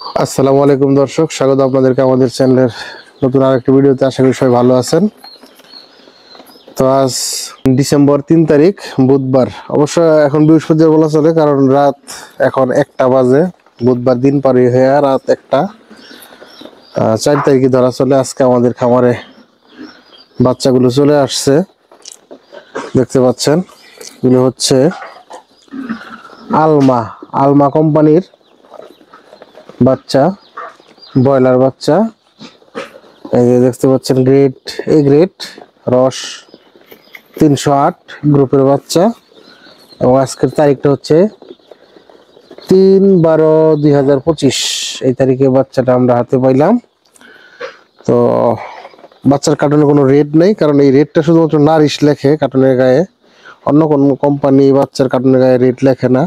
আসসালামু আলাইকুম দর্শক, স্বাগত আপনাদেরকে আমাদের চ্যানেলের নতুন আরেকটি ভিডিওতে। আশা করি সবাই ভালো আছেন। তো আজ ডিসেম্বর 3 তারিখ বুধবার, অবশ্য এখন বৃহস্পতিবার বলা চলে, কারণ রাত এখন 1টা বাজে। বুধবার দিন পারি হয়ে রাত 1টা, 4 তারিখে ধরা চলে। আজকে আমাদের খামারে বাচ্চাগুলো চলে আসছে, দেখতে পাচ্ছেন। এগুলো হচ্ছে আলমা আলমা কোম্পানির বাচ্চা, ব্রয়লার বাচ্চা। এই যে দেখতে পাচ্ছেন, গ্রেড এ গ্রেড, রস 308 গ্রুপের বাচ্চা। এবং আজকের তারিখটা হচ্ছে 3/12/2025। এই তারিখে বাচ্চাটা আমরা হাতে পাইলাম। তো বাচ্চার কার্টুনে কোনো রেট নেই, কারণ এই রেটটা শুধুমাত্র নারিশ লেখে কার্টুনের গায়ে, অন্য কোনো কোম্পানি বাচ্চার কার্টুনের গায়ে রেট লেখে না।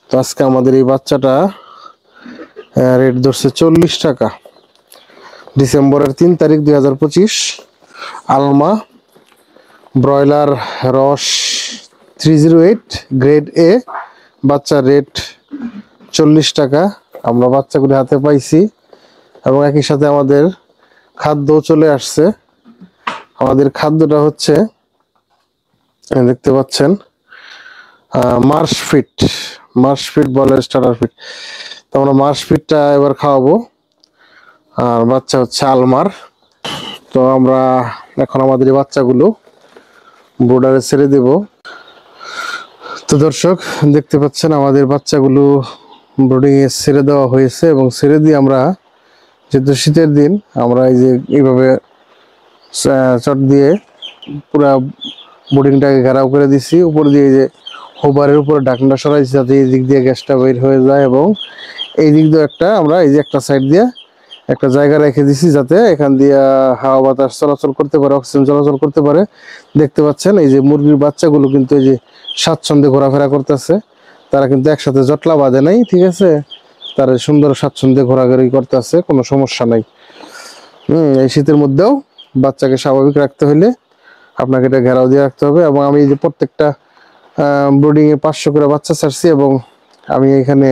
তো আজকে আমাদের এই বাচ্চাটা রেট ধরছে 40 টাকা। ডিসেম্বরের 3 তারিখ 2025, আলমা ব্রয়লার রস 308 গ্রেড এ, বাচ্চার রেট 40 টাকা। আমরা বাচ্চাগুলি হাতে পাইছি এবং একই সাথে আমাদের খাদ্য চলে আসছে। আমাদের খাদ্যটা হচ্ছে, দেখতে পাচ্ছেন, মার্শ ফিট বলে, স্টার্টার ফিট। তো আমরা মার্শ ফিটটা এবার খাওয়াবো, আর বাচ্চা হচ্ছে আলমার। তো আমরা এখন আমাদের এই বাচ্চাগুলো ব্রোডারে ছেড়ে দেব। তো দর্শক দেখতে পাচ্ছেন, আমাদের বাচ্চাগুলো ব্রোডিং এ ছেড়ে দেওয়া হয়েছে এবং ছেড়ে দিয়ে আমরা, যেহেতু শীতের দিন, আমরা এই যে এইভাবে চট দিয়ে পুরা বোর্ডিংটাকে ঘেরাও করে দিছি। উপর দিয়ে যে হোবারের উপরে ঢাকনাটা সরাইছি, যাতে এই দিক দিয়ে গ্যাসটা বের হয়ে যায়। এবং এই দিক দিয়ে আমরা এই যে একটা সাইড দিয়ে একটা জায়গা রেখে দিছি, যাতে এখান দিয়ে হাওয়া বাতাস চলাচল করতে পারে, অক্সিজেন চলাচল করতে পারে। দেখতে পাচ্ছেন, এই যে মুরগির বাচ্চাগুলো কিন্তু এই যে স্বাচ্ছন্দ্যে ঘোরাফেরা করতেছে। তারা কিন্তু একসাথে জটলা বাঁধে নাই, ঠিক আছে। তারা সুন্দর স্বাচ্ছন্দ্যে ঘোরাঘুরি করতেছে, কোনো সমস্যা নাই। এই শীতের মধ্যেও বাচ্চাকে স্বাভাবিক রাখতে হলে আপনাকে এটা ঘেরাও দিয়ে রাখতে হবে। এবং আমি এই যে প্রত্যেকটা ব্রোডিং এ 500 করে বাচ্চা ছাড়ছি, এবং আমি এখানে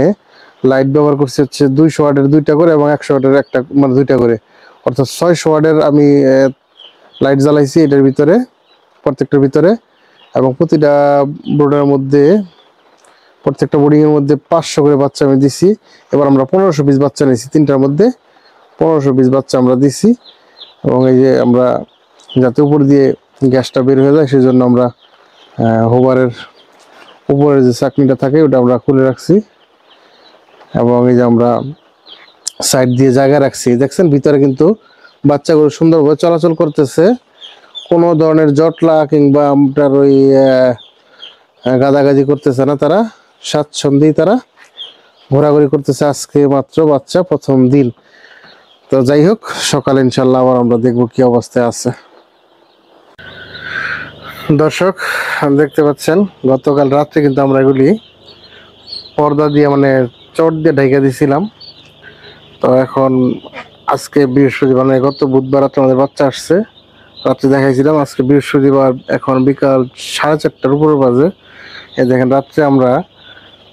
লাইট ব্যবহার করছি হচ্ছে 200 ওয়াটের 2টা করে এবং 100 ওয়াটের একটা, মানে 2টা করে, অর্থাৎ 600 ওয়াটের আমি লাইট জ্বালাইছি এটার ভিতরে, প্রত্যেকটার ভিতরে। এবং প্রতিটা ব্রোডের মধ্যে, প্রত্যেকটা বোর্ডিং এর মধ্যে 500 করে বাচ্চা আমি দিছি। এবার আমরা 1500 পিস বাচ্চা নিয়েছি, 3টার মধ্যে 1500 পিস বাচ্চা আমরা দিছি। এবং এই যে আমরা, যাতে উপর দিয়ে গ্যাসটা বের হয়ে যায়, সেই জন্য আমরা হোবারের উপরে যে চাকনিটা থাকে ওটা আমরা খুলে রাখছি। এবং এই যে আমরা সাইড দিয়ে জায়গা রাখছি, দেখছেন ভিতরে কিন্তু বাচ্চাগুলো সুন্দরভাবে চলাচল করতেছে। কোনো ধরনের জটলা কিংবা আপনার ওই গাদাগাদি করতেছে না, তারা স্বাচ্ছন্দ্যেই তারা ঘোরাঘুরি করতেছে। আজকে মাত্র বাচ্চা প্রথম দিন। তো যাই হোক, সকালে ইনশাল্লাহ আবার আমরা দেখবো কি অবস্থায় আছে। দর্শক দেখতে পাচ্ছেন, গতকাল রাত্রে কিন্তু আমরা এগুলি পর্দা দিয়ে, মানে চট দিয়ে ঢেকে দিয়েছিলাম। তো এখন আজকে বৃহস্পতিবার, মানে গত বুধবার রাত্রে আমাদের বাচ্চা আসছে, রাত্রে দেখাইছিলাম। আজকে বৃহস্পতিবার, এখন বিকাল 4:30টার উপরে বাজে। এই দেখেন,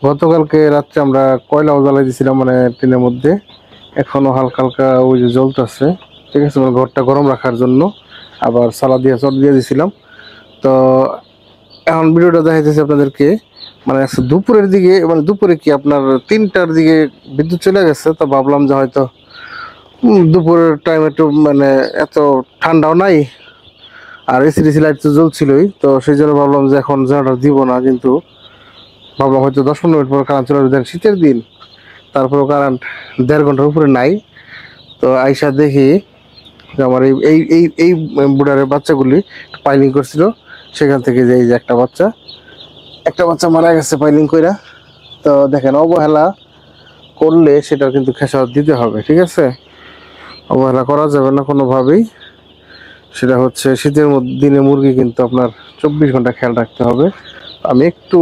গতকালকে রাত্রে আমরা কয়লাও জ্বালাই দিয়েছিলাম, মানে টিনের মধ্যে। এখনো হালকা হালকা ওই যে জ্বলতেছে, ঠিক আছে, মানে ঘরটা গরম রাখার জন্য। আবার সালা দিয়ে চট দিয়ে দিয়েছিলাম। তো এখন ভিডিওটা দেখাইতেছি আপনাদেরকে, মানে দুপুরের দিকে, মানে দুপুরে কি আপনার 3টার দিকে বিদ্যুৎ চলে গেছে। তো ভাবলাম যে হয়তো দুপুরের টাইম একটু, মানে এত ঠান্ডাও নাই, আর এসি লাইট তো জ্বলছিলই। তো সেই জন্য ভাবলাম যে এখন জেনারেটর দিব না, কিন্তু ভাবলাম হয়তো 10-15 মিনিট পর কারেন্ট চলে আসবে। শীতের দিন, তারপরেও কারেন্ট 1.5 ঘন্টার উপরে নাই। তো আইসা দেখি যে আমার এই এই এই বুড়ারের বাচ্চাগুলি পাইলিং করছিল, সেখান থেকে যে এই যে একটা বাচ্চা মারা গেছে পাইলিং কইরা। তো দেখেন, অবহেলা করলে সেটার কিন্তু খেসারত দিতে হবে, ঠিক আছে। অবহেলা করা যাবে না কোনোভাবেই। সেটা হচ্ছে, শীতের দিনে মুরগি কিন্তু আপনার 24 ঘন্টা খেয়াল রাখতে হবে। আমি একটু,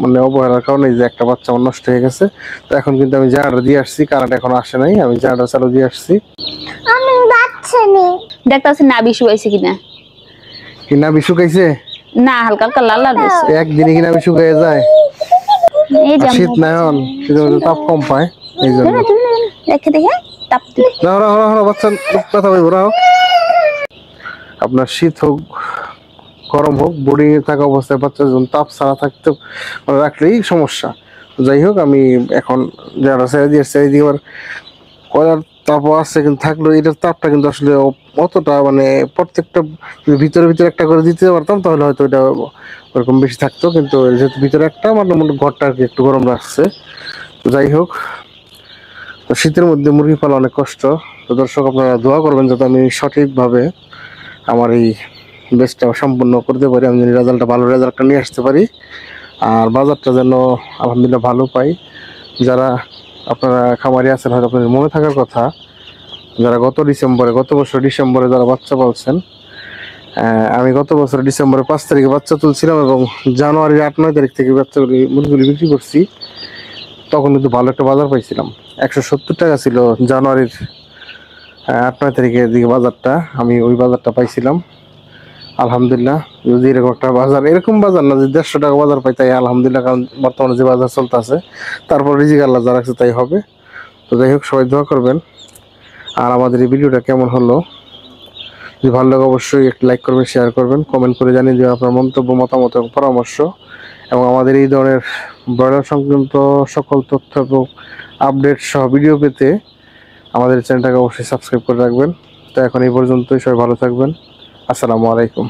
মানে অবহেলার কারণে যে একটা বাচ্চা আমার নষ্ট হয়ে গেছে। তো এখন কিন্তু আমি জেনারেটর দিয়ে আসছি, কারেন্ট এখন আসে নাই, আমি জেনারেটর চালু দিয়ে আসছি। আমি বাচ্চা নেই, দেখতাছি নাভি শুকাইছে কিনা। কি নাভি শুকাইছে? না, হালকা হালকা লাল লাল হইছে। একদিনে কি নাভি শুকাইয়া যায়? এই যে শীত না, এখন শীতের মধ্যে তাপ কম পায়। এই জন্য রেখে দেখে তাপ দিবে। রাও রাও রাও রাও, বাচ্চা কথা বলবো রাও। আপনার শীত হোক গরম হোক, বোর্ডিং এ থাকা অবস্থায় বাচ্চা যখন তাপ ছাড়া থাকতে রাখলেই সমস্যা। যাই হোক, আমি এখন যারা ছেড়ে দিয়ে আবার কয়লার তাপও আছে, কিন্তু থাকলেও এটার তাপটা কিন্তু আসলে অতটা মানে প্রত্যেকটা ভিতরে ভিতরে একটা করে দিতে পারতাম তাহলে হয়তো এটা ওরকম বেশি থাকতো, কিন্তু যেহেতু ভিতরে একটা মোটামুটি ঘরটা আর কি একটু গরম রাখছে। তো যাই হোক, তো শীতের মধ্যে মুরগি পালা অনেক কষ্ট। তো দর্শক, আপনারা দোয়া করবেন যাতে আমি সঠিকভাবে আমার এই বেচটা সম্পূর্ণ করতে পারি, আমি যেন রেজাল্টটা ভালো রেজাল্টটা নিয়ে আসতে পারি, আর বাজারটা যেন আলহামদুলিল্লাহ ভালো পাই। যারা আপনারা খামারি আছেন হয়তো আপনাদের মনে থাকার কথা, যারা গত বছর ডিসেম্বরে যারা বাচ্চা পালছেন, আমি গত বছর ডিসেম্বরের 5 তারিখে বাচ্চা তুলছিলাম এবং জানুয়ারির 8-9 তারিখ থেকে বাচ্চাগুলি মুরগিগুলি বিক্রি করছি। তখন কিন্তু ভালো একটা বাজার পাইছিলাম। 170 টাকা ছিল জানুয়ারির 8-9 তারিখের দিকে বাজারটা, আমি ওই বাজারটা পাইছিলাম। আলহামদুলিল্লাহ, যদি এরকম একটা বাজার, এরকম বাজার না যে 150 টাকা বাজার পাই, তাই আলহামদুলিল্লাহ, কারণ বর্তমানে যে বাজার চলতে আছে তারপর রিজিক আল্লাহ যা রাখছে তাই হবে। তো যাই হোক, সবাই দোয়া করবেন। আর আমাদের এই ভিডিওটা কেমন হলো, যদি ভালো লাগে অবশ্যই একটু লাইক করবেন, শেয়ার করবেন, কমেন্ট করে জানিয়ে দেবেন আপনার মন্তব্য, মতামত এবং পরামর্শ। এবং আমাদের এই ধরনের ব্রয়লার সংক্রান্ত সকল তথ্য এবং আপডেট সহ ভিডিও পেতে আমাদের চ্যানেলটাকে অবশ্যই সাবস্ক্রাইব করে রাখবেন। তো এখন এই পর্যন্তই, সবাই ভালো থাকবেন। আসসালামু আলাইকুম।